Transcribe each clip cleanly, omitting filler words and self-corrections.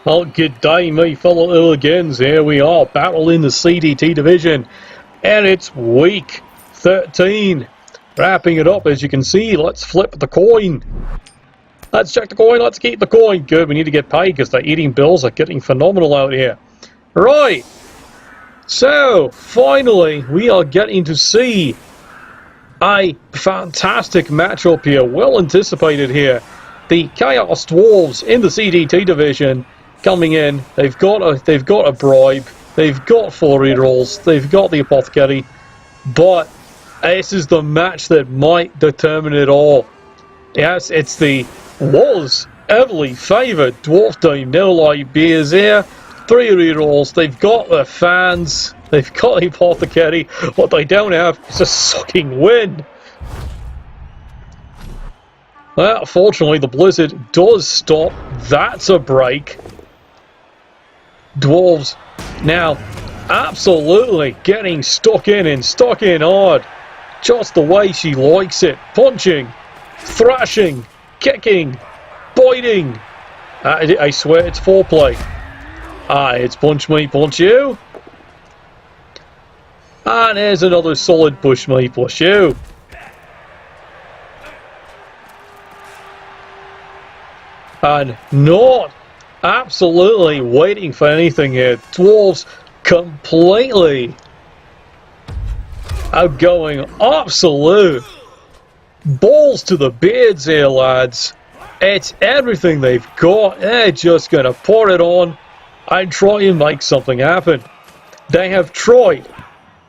Well, good day, my fellow hooligans. Here we are, battling the CDT Division, and it's week 13. Wrapping it up, as you can see. Let's flip the coin. Let's check the coin. Let's keep the coin. Good, we need to get paid because the eating bills are getting phenomenal out here. Right. So, finally, we are getting to see a fantastic matchup here. Well anticipated here. The Chaos Dwarves in the CDT Division coming in. They've got a bribe. They've got 4 rerolls. They've got the apothecary. But this is the match that might determine it all. Yes, it's the was heavily favoured Dwarf team. No light beers here. 3 rerolls. They've got the fans. They've got the apothecary. What they don't have is a sucking win. Well, fortunately, the blizzard does stop. That's a break. Dwarves now absolutely getting stuck in and stuck in hard. Just the way she likes it. Punching, thrashing, kicking, biting. I swear it's foreplay. It's punch me, punch you. And there's another solid push me, push you. And not absolutely waiting for anything here. Dwarves completely outgoing. Absolute balls to the beards here, lads. It's everything they've got. They're just going to pour it on and try and make something happen. They have tried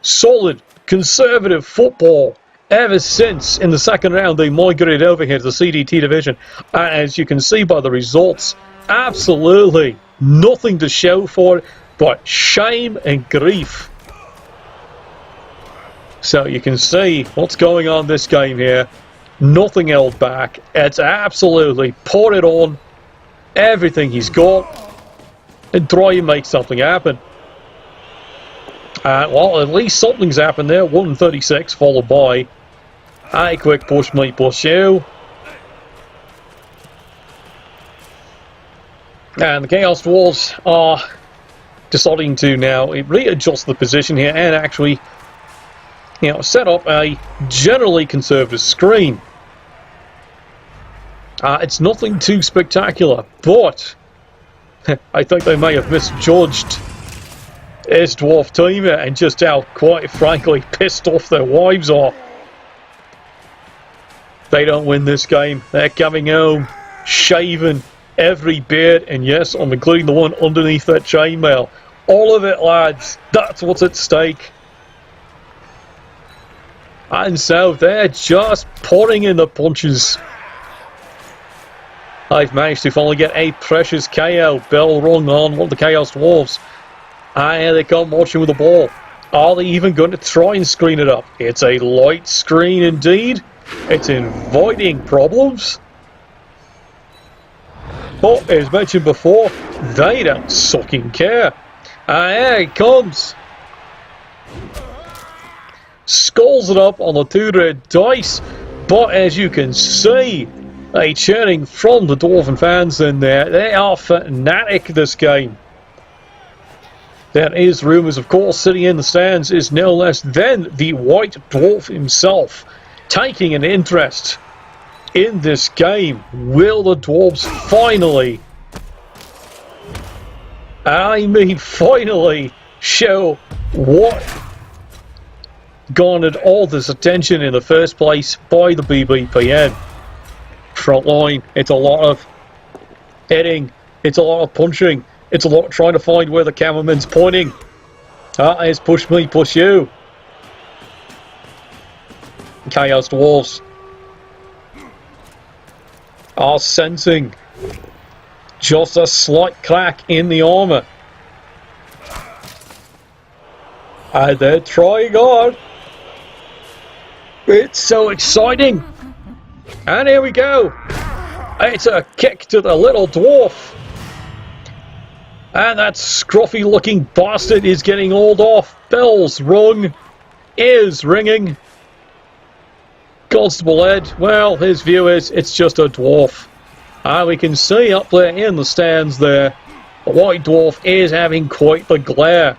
solid, conservative football ever since in the second round they migrated over here to the CDT Division. And as you can see by the results, absolutely nothing to show for it but shame and grief. So you can see what's going on this game here. Nothing held back. It's absolutely pour it on everything he's got and try and make something happen. Well, at least something's happened there. 136 followed by a quick push me, push you. And the Chaos Dwarves are deciding to now readjust the position here and actually, set up a generally conservative screen. It's nothing too spectacular, but I think they may have misjudged his Dwarf team and just how, quite frankly, pissed off their wives are. They don't win this game. They're coming home, shaving every beard, and yes, I'm including the one underneath that chainmail. All of it, lads. That's what's at stake. And so they're just pouring in the punches. I've managed to finally get a precious KO. Bell rung on one of the Chaos Dwarves. And here they come marching with the ball. Are they even going to try and screen it up? It's a light screen indeed. It's inviting problems. But as mentioned before, they don't sucking care. And here it comes. Skulls it up on the 2 red dice. But as you can see, a cheering from the Dwarven fans in there. They are fanatic this game. There is rumours, of course, sitting in the stands is no less than the White Dwarf himself, taking an interest in this game. Will the Dwarves finally, finally show what garnered all this attention in the first place by the BBPN? Front line, it's a lot of hitting, it's a lot of punching. It's a lot trying to find where the cameraman's pointing. It's push me, push you. Chaos Dwarves are sensing just a slight crack in the armour. And they're trying hard. It's so exciting. And here we go. It's a kick to the little dwarf. And that scruffy looking bastard is getting hauled off. Bells rung. Ears ringing. Constable Ed, well, his view is it's just a dwarf. And we can see up there in the stands there The White Dwarf is having quite the glare,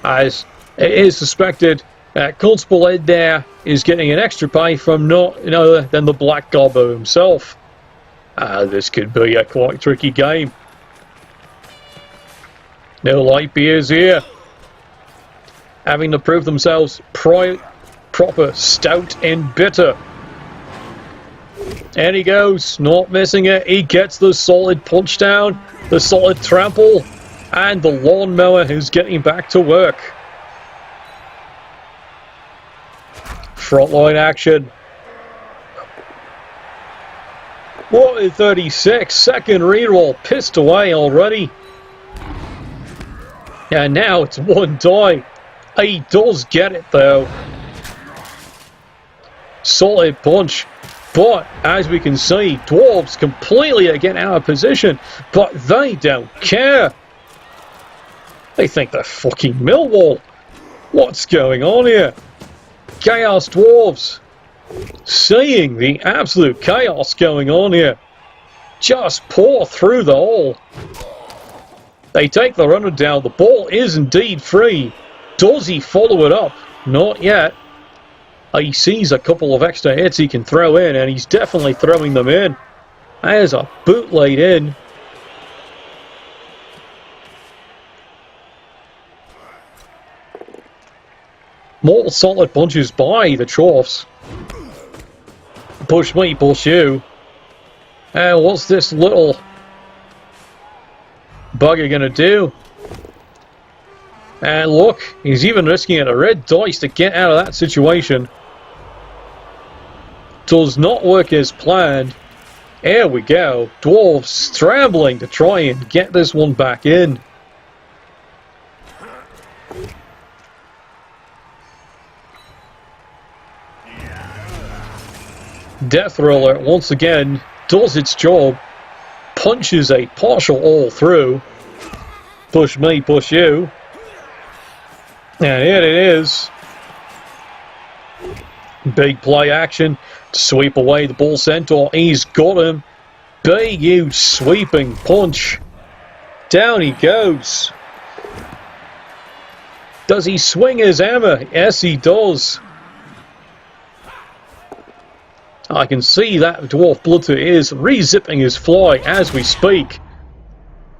as it is suspected that Constable Ed there is getting an extra pay from none other than the Black Gobbo himself. This could be a quite tricky game. No light beers here, having to prove themselves proper stout and bitter. And he goes, not missing it. He gets the solid punch down, the solid trample, and the lawnmower is getting back to work. Frontline action. What is 36? Second reroll, pissed away already. And now it's one die. He does get it though. Solid punch. But as we can see, Dwarves completely again out of position. But they don't care. They think they're fucking Millwall. What's going on here? Chaos Dwarves. Seeing the absolute chaos going on here. Just pour through the hole. They take the runner down. The ball is indeed free. Does he follow it up? Not yet. He sees a couple of extra hits he can throw in, and he's definitely throwing them in. There's a boot laid in. More solid punches by the Chorfs. Push me, push you. And what's this little bugger gonna do? And look, he's even risking a red dice to get out of that situation. Does not work as planned. Here we go. Dwarves scrambling to try and get this one back in. Death Roller once again does its job. Punches a partial all through. Push me, push you. And here it is. Big play action. Sweep away the Bull Centaur. He's got him. Big, huge sweeping punch. Down he goes. Does he swing his hammer? Yes, he does. I can see that Dwarf Blooder is re-zipping his fly as we speak.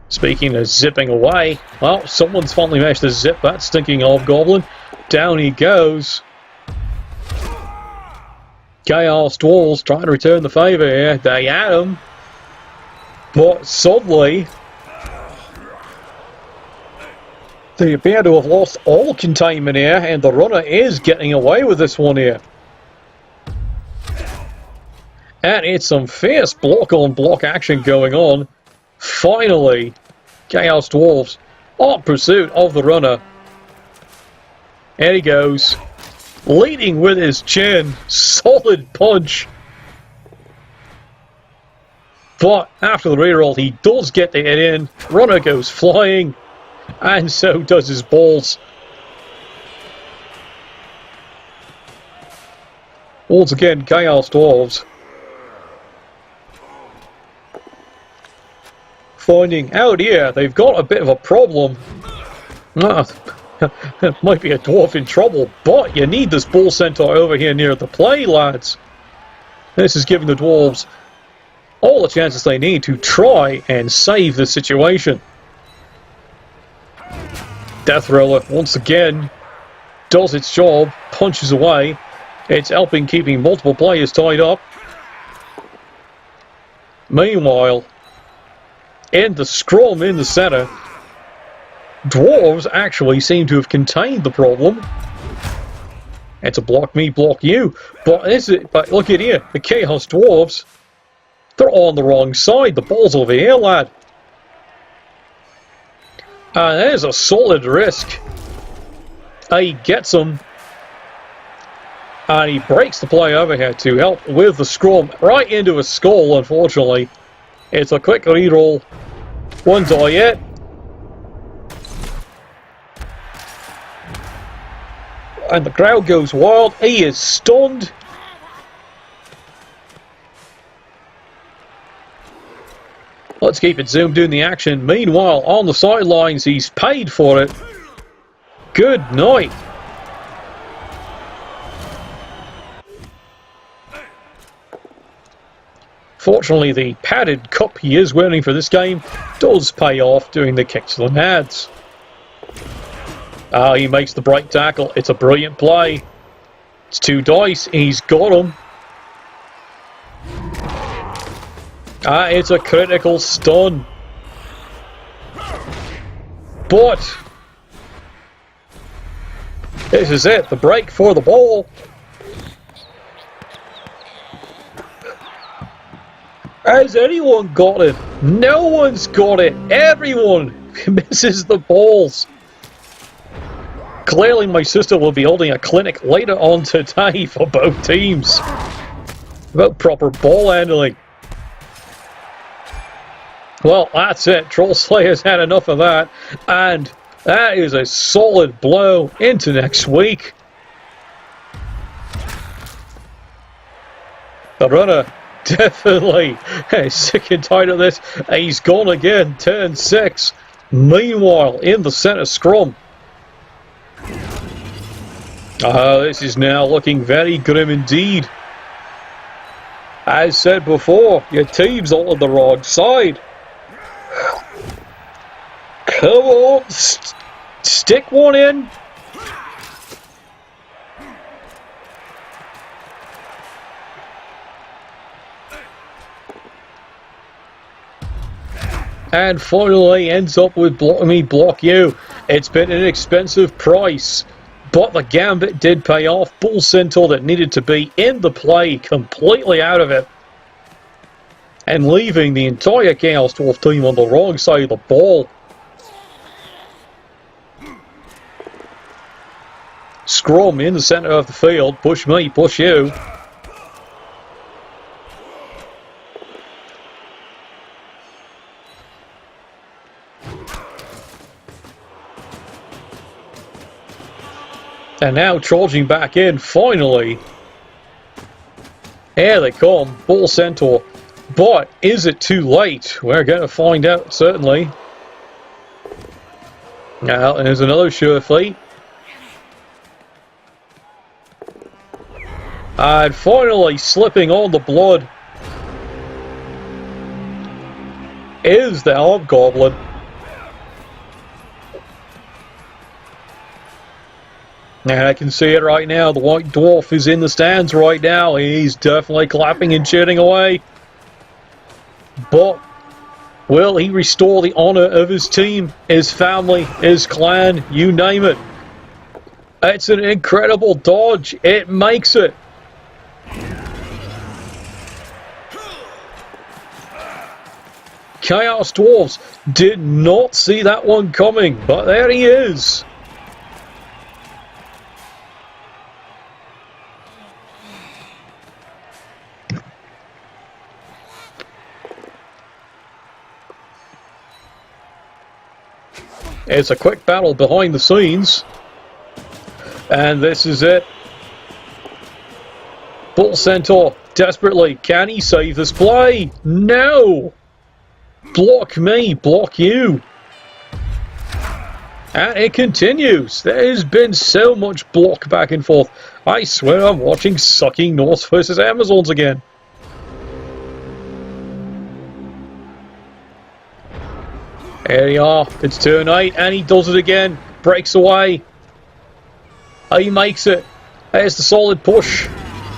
Speaking of zipping away, well, someone's finally managed to zip that stinking hobgoblin. Down he goes. Chaos Dwarves trying to return the favour here. They had him. But suddenly, they appear to have lost all containment here, and the runner is getting away with this one here. And it's some fierce block-on-block action going on. Finally, Chaos Dwarves on pursuit of the runner. There he goes. Leading with his chin. Solid punch. But after the reroll, he does get the hit in. Runner goes flying. And so does his balls. Once again, Chaos Dwarves finding out here they've got a bit of a problem. Might be a dwarf in trouble, but you need this Bull Centaur over here near the play, lads. This is giving the Dwarves all the chances they need to try and save the situation. Death Roller, once again, does its job, punches away. It's helping keeping multiple players tied up. Meanwhile, in the scrum in the centre, Dwarves actually seem to have contained the problem. It's a block me, block you. But look at here, the Chaos Dwarves, they're on the wrong side. The ball's over here, lad. And there's a solid risk. He gets him. And he breaks the play over here to help with the scrum. Right into his skull, unfortunately. It's a quick reroll. One die yet. And the crowd goes wild. He is stunned. Let's keep it zoomed in the action. Meanwhile, on the sidelines, he's paid for it. Good night. Fortunately, the padded cup he is wearing for this game does pay off doing the kick to the nads. He makes the break tackle. It's a brilliant play. It's 2 dice. He's got him. It's a critical stun. But this is it. The break for the ball. Has anyone got it? No one's got it. Everyone misses the balls. Clearly my sister will be holding a clinic later on today for both teams about proper ball handling. Well, that's it. Troll Slayer's had enough of that, and that is a solid blow into next week. The runner definitely sick and tired of this. He's gone again, turn 6. Meanwhile, in the centre scrum. This is now looking very grim indeed. As said before, your team's all on the wrong side. Come on, stick one in. And finally ends up with block you. It's been an expensive price, but the gambit did pay off. Bull Centaur that needed to be in the play, completely out of it. And leaving the entire Chaos Dwarf team on the wrong side of the ball. Scrum in the centre of the field. Push me, push you. And now charging back in, finally. Here they come, Bull Centaur. But is it too late? We're going to find out, certainly. Now, there's another sure fleet. And finally, slipping on the blood is the Hobgoblin. And I can see it right now. The White Dwarf is in the stands right now. He's definitely clapping and cheering away. But will he restore the honour of his team, his family, his clan, you name it? It's an incredible dodge. It makes it. Chaos Dwarves did not see that one coming, but there he is. It's a quick battle behind the scenes. And this is it. Bull Centaur desperately. Can he save this play? No! Block me, block you. And it continues. There has been so much block back and forth. I swear I'm watching Sucking North versus Amazons again. There you are. It's turn 8 and he does it again. Breaks away. He makes it. There's the solid push.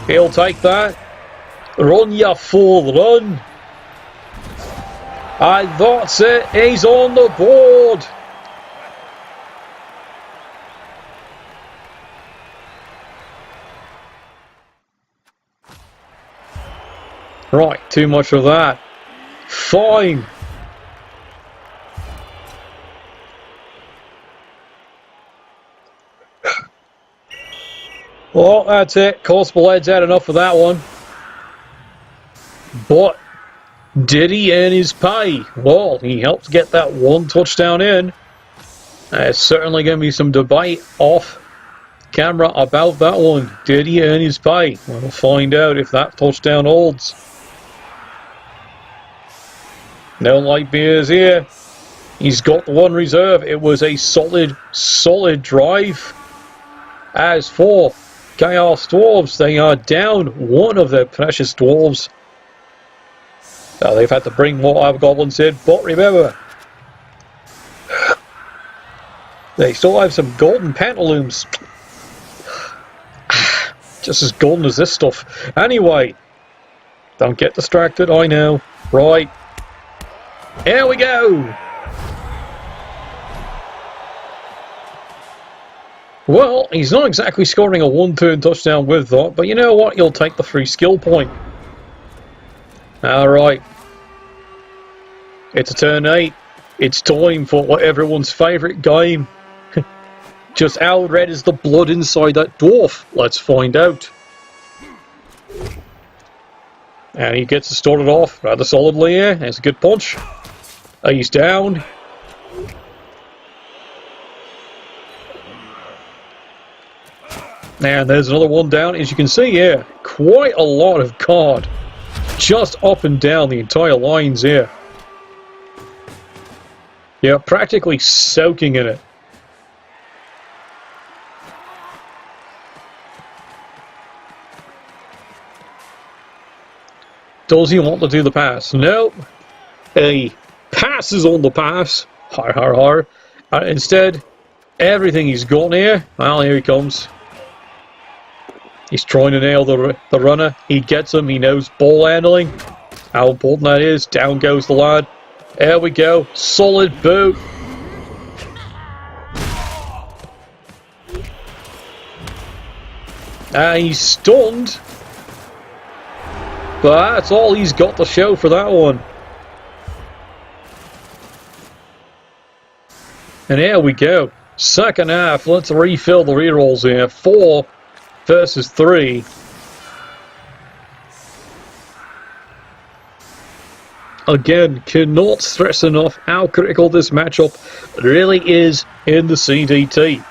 He'll take that. Run, you fool, run. And that's it. He's on the board. Right, too much of that. Fine. Well, that's it. Constable Ed's had enough of that one. But did he earn his pay? Well, he helped get that one touchdown in. There's certainly going to be some debate off camera about that one. Did he earn his pay? We'll find out if that touchdown holds. No light beers here. He's got the one reserve. It was a solid drive. As for Chaos Dwarves, they are down one of their precious dwarves. Now they've had to bring more Hobgoblins in, but remember, they still have some golden pantaloons. Just as golden as this stuff. Anyway, don't get distracted, I know. Right. Here we go. Well, he's not exactly scoring a one-turn touchdown with that, but you know what? You'll take the free skill point. Alright. It's a turn 8. It's time for everyone's favourite game. Just how red is the blood inside that dwarf? Let's find out. And he gets it started off rather solidly here. There's a good punch. He's down. And there's another one down. As you can see here, quite a lot of card. Just up and down the entire lines here. Yeah, practically soaking in it. Does he want to do the pass? Nope. He passes on the pass. Har har har. Instead, everything he's got here. Well, here he comes. He's trying to nail the runner. He gets him. He knows ball handling. How important that is. Down goes the lad. There we go. Solid boot. And he's stunned. But that's all he's got to show for that one. And here we go. Second half. Let's refill the rerolls here. 4 versus 3. Again, cannot stress enough how critical this matchup really is in the CDT.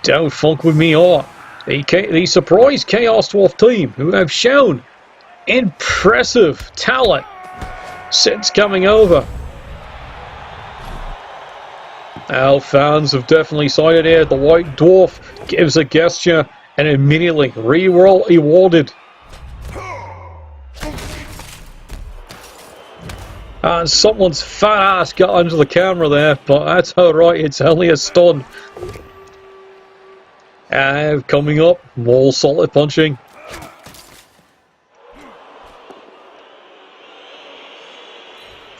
Don't funk with me or the surprise Chaos Dwarf team, who have shown impressive talent since coming over. Our fans have definitely sided here. The white dwarf gives a gesture and immediately reroll awarded. And someone's fat ass got under the camera there, but that's alright, it's only a stun. And coming up, more solid punching.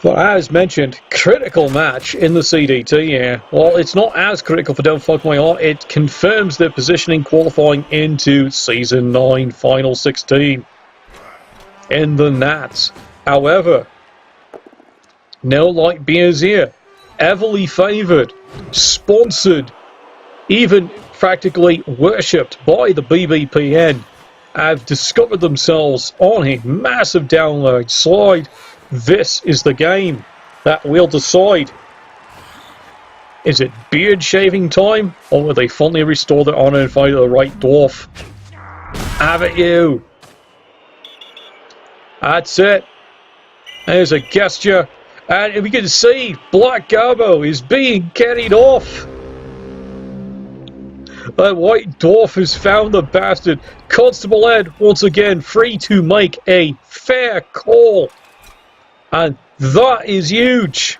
But as mentioned, critical match in the CDT here. Well, it's not as critical for Don't Fuck My Heart. It confirms their positioning qualifying into Season 9 Final 16 in the NATTS. However, no light beers here. Heavily favoured, sponsored, even practically worshipped by the BBPN, have discovered themselves on a massive downward slide. This is the game that will decide. Is it beard shaving time, or will they finally restore their honour and fight the right dwarf? Have it you! That's it. There's a gesture, and we can see Black Garbo is being carried off. The white dwarf has found the bastard. Constable Ed once again free to make a fair call. And that is huge.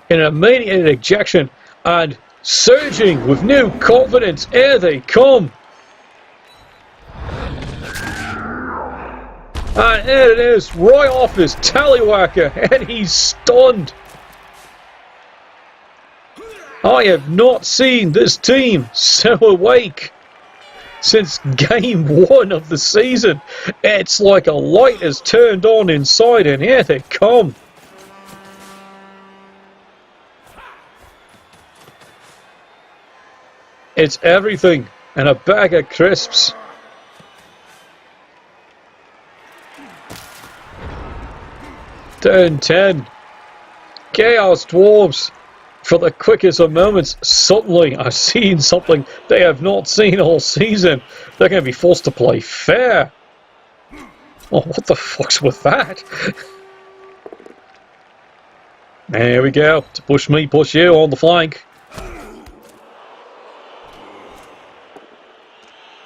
An immediate ejection and surging with new confidence. Here they come. And here it is, right off his tallywhacker, and he's stunned. I have not seen this team so awake since game 1 of the season. It's like a light has turned on inside, and here they come. It's everything and a bag of crisps. Turn 10. Chaos Dwarves. For the quickest of moments, suddenly I've seen something they have not seen all season. They're going to be forced to play fair. Oh, what the fuck's with that? There we go. To push me, push you on the flank.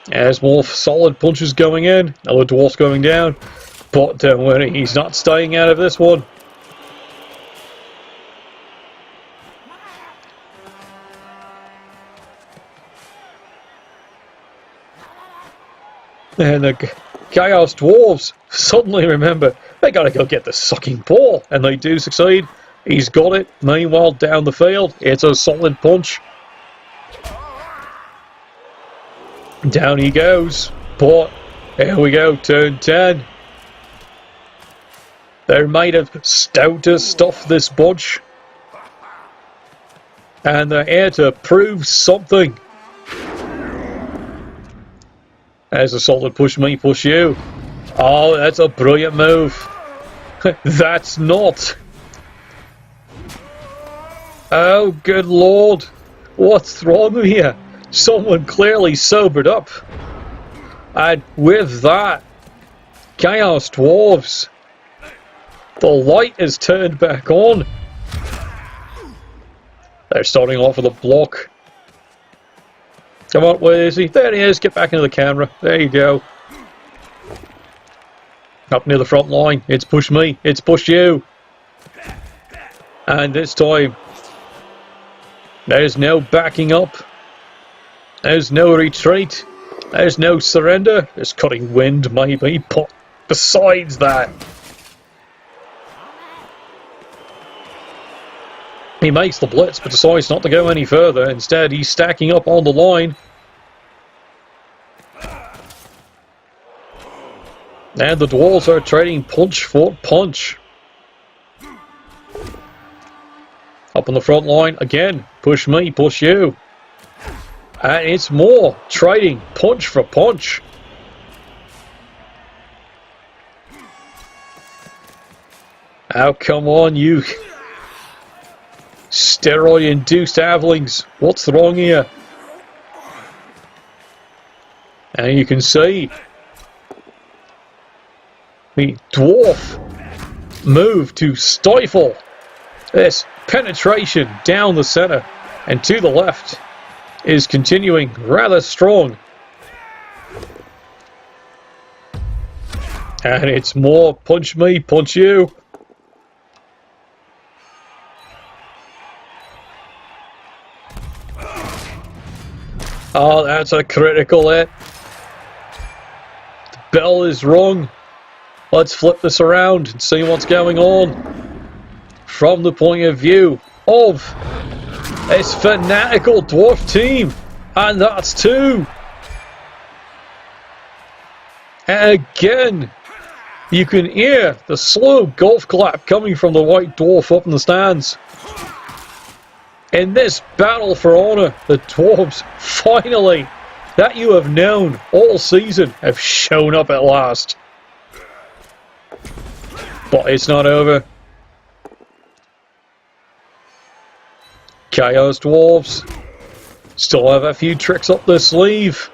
There's more solid punches going in. Another Dwarf's going down. But don't worry, he's not staying out of this one. And the Chaos Dwarves suddenly remember they gotta go get the sucking ball. And they do succeed. He's got it. Meanwhile, down the field, it's a solid punch. Down he goes. But here we go, turn 10. They're made of stouter stuff, this bunch. And they're here to prove something. There's a solid push me, push you. Oh, that's a brilliant move. That's not. Oh, good lord. What's wrong here? Someone clearly sobered up. And with that, Chaos Dwarves, the light is turned back on. They're starting off with a block. Come on, where is he? There he is. Get back into the camera. There you go. Up near the front line. It's push me. It's push you. And this time, there's no backing up. There's no retreat. There's no surrender. There's cutting wind, maybe. But besides that, he makes the blitz, but decides not to go any further. Instead, he's stacking up on the line. And the Dwarves are trading punch for punch. Up on the front line, again. Push me, push you. And it's more trading punch for punch. Oh, come on, you steroid-induced avlings. What's wrong here? And you can see the Dwarf move to stifle this penetration down the center and to the left is continuing rather strong. And it's more punch me, punch you. Oh, that's a critical hit. The bell is rung. Let's flip this around and see what's going on from the point of view of this fanatical Dwarf team. And that's two. And again, you can hear the slow golf clap coming from the White Dwarf up in the stands. In this battle for honor, the Dwarves finally, that you have known all season, have shown up at last. But it's not over. Chaos Dwarves still have a few tricks up their sleeve.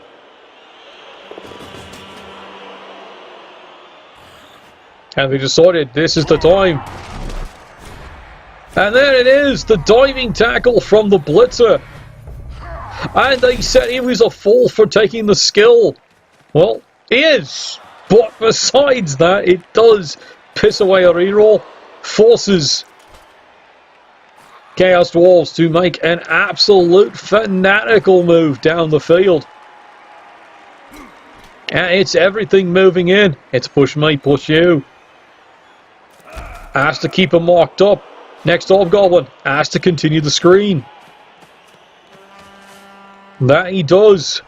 And they decided this is the time. And there it is, the diving tackle from the Blitzer. And they said he was a fool for taking the skill. Well, he is. But besides that, it does piss away a reroll. Forces Chaos Dwarves to make an absolute fanatical move down the field. And it's everything moving in. It's push me, push you. Has to keep him marked up. Next Hobgoblin has to continue the screen. That he does.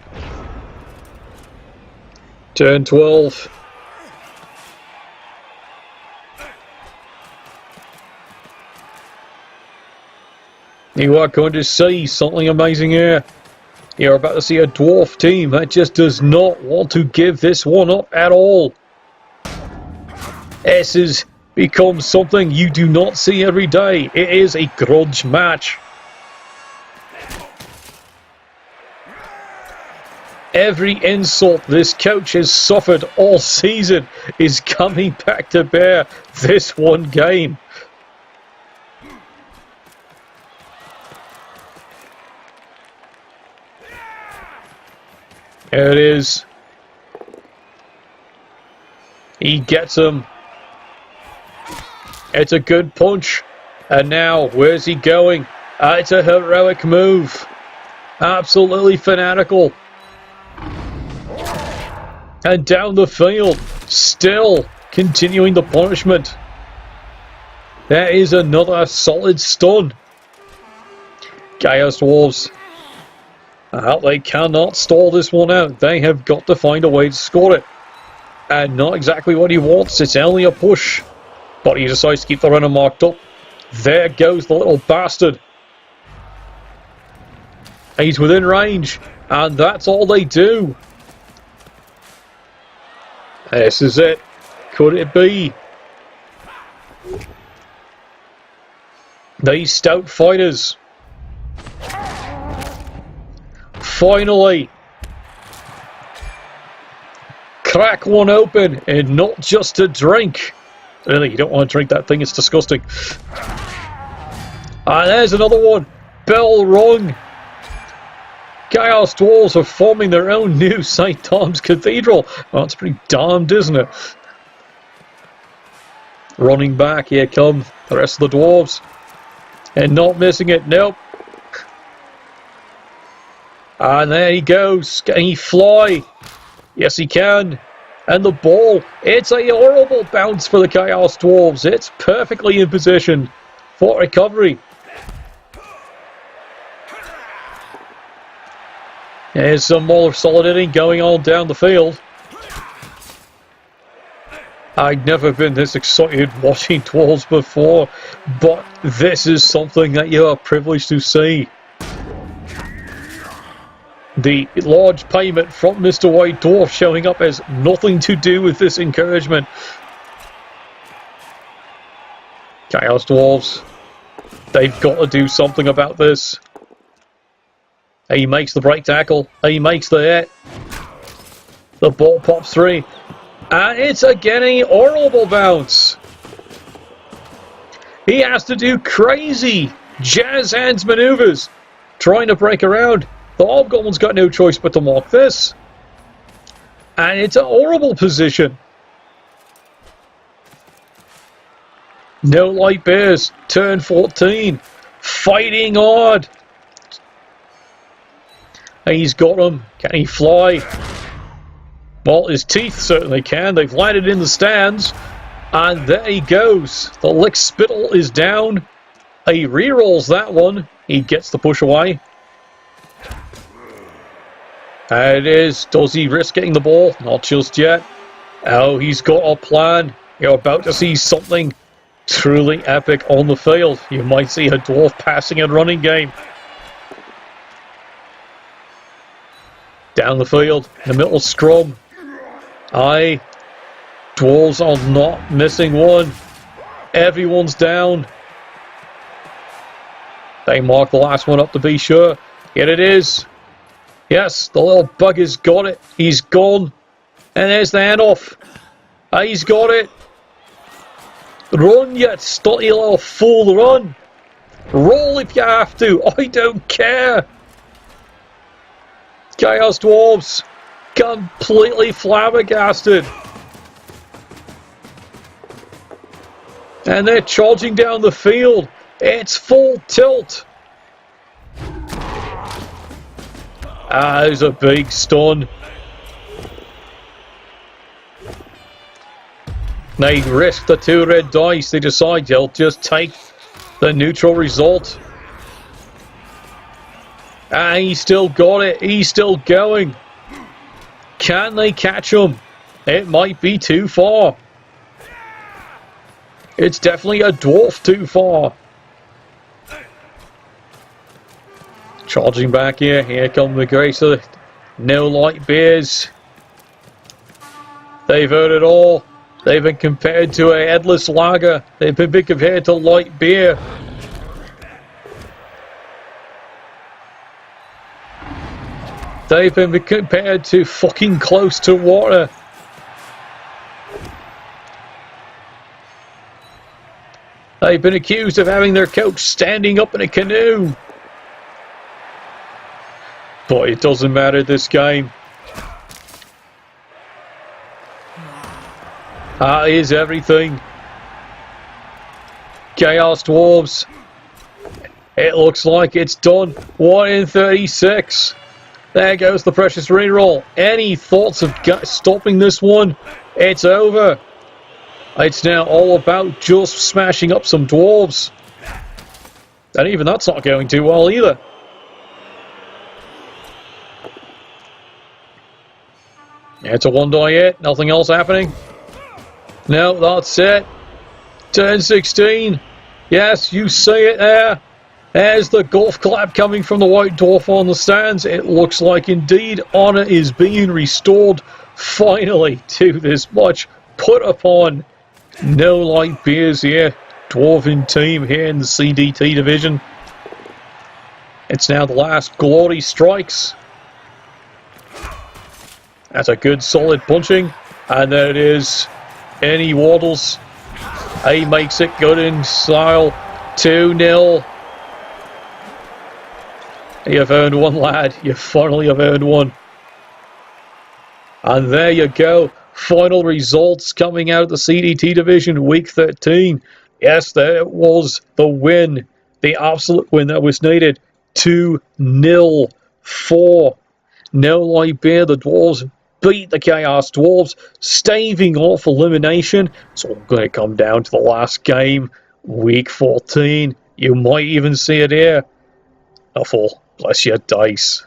Turn 12. You are going to see something amazing here. You're about to see a Dwarf team that just does not want to give this one up at all. This has become something you do not see every day. It is a grudge match. Every insult this coach has suffered all season is coming back to bear this one game. There it is. He gets him. It's a good punch. And now, where's he going? It's a heroic move. Absolutely fanatical. And down the field, still continuing the punishment. There is another solid stun. Chaos Dwarves. They cannot stall this one out. They have got to find a way to score it. And not exactly what he wants. It's only a push. But he decides to keep the runner marked up. There goes the little bastard. He's within range. And that's all they do. This is it. Could it be? These stout fighters. Finally. Crack one open and not just to drink. Really, you don't want to drink that thing. It's disgusting. And there's another one. Bell rung. Chaos Dwarves are forming their own new St. Thomas Cathedral. Well, that's pretty damned, isn't it? Running back, here come the rest of the Dwarves. And not missing it, nope. And there he goes. Can he fly? Yes, he can. And the ball, it's a horrible bounce for the Chaos Dwarves. It's perfectly in position for recovery. There's some more solid hitting going on down the field. I've never been this excited watching Dwarves before, but this is something that you are privileged to see. The large payment from Mr. White Dwarf showing up has nothing to do with this encouragement. Chaos Dwarves, they've got to do something about this. He makes the break tackle. He makes the hit. The ball pops free. And it's again a horrible bounce. He has to do crazy jazz hands maneuvers trying to break around. The Hobgoblin's got no choice but to mark this. And it's a horrible position. No light bears. Turn 14. Fighting hard. He's got him. Can he fly? Well, his teeth certainly can. They've landed in the stands. And there he goes. The lick spittle is down. He re-rolls that one. He gets the push away. There it is. Does he risk getting the ball? Not just yet. Oh, he's got a plan. You're about to see something truly epic on the field. You might see a Dwarf passing and running game. Down the field, in the middle scrum. Aye. Dwarves are not missing one. Everyone's down. They mark the last one up to be sure. Here it is. Yes, the little bugger's got it. He's gone. And there's the handoff. He's got it. Run, you stutty little fool, run. Roll if you have to. I don't care. Chaos Dwarves, completely flabbergasted. And they're charging down the field. It's full tilt. There's a big stun. They risk the 2 red dice. They decide they'll just take the neutral result. He's still got it. He's still going. Can they catch him? It might be too far. It's definitely a Dwarf too far. Charging back here. Here come the Gracer. No light beers. They've heard it all. They've been compared to a headless lager. They've been compared to light beer. They've been compared to fucking close to water. They've been accused of having their coach standing up in a canoe. But it doesn't matter this game. That is everything. Chaos Dwarves. It looks like it's done. 1 in 36. There goes the precious reroll. Any thoughts of stopping this one? It's over. It's now all about just smashing up some dwarves. And even that's not going too well either. It's a 1-8. Nothing else happening. No, that's it. Turn 16. Yes, you see it there. There's the golf clap coming from the White Dwarf on the stands. It looks like indeed honour is being restored finally to this much put upon. No light beers here. Dwarven team here in the CDT division. It's now the last glory strikes. That's a good solid punching. And there it is. Any waddles. He makes it good in style. 2-0. You've earned one, lad. You finally have earned one. And there you go. Final results coming out of the CDT division, week 13. Yes, there was the win. The absolute win that was needed. 2-0 for No Light Beer. The Dwarves beat the Chaos Dwarves, staving off elimination. It's all going to come down to the last game, week 14. You might even see it here. A full bless your dice.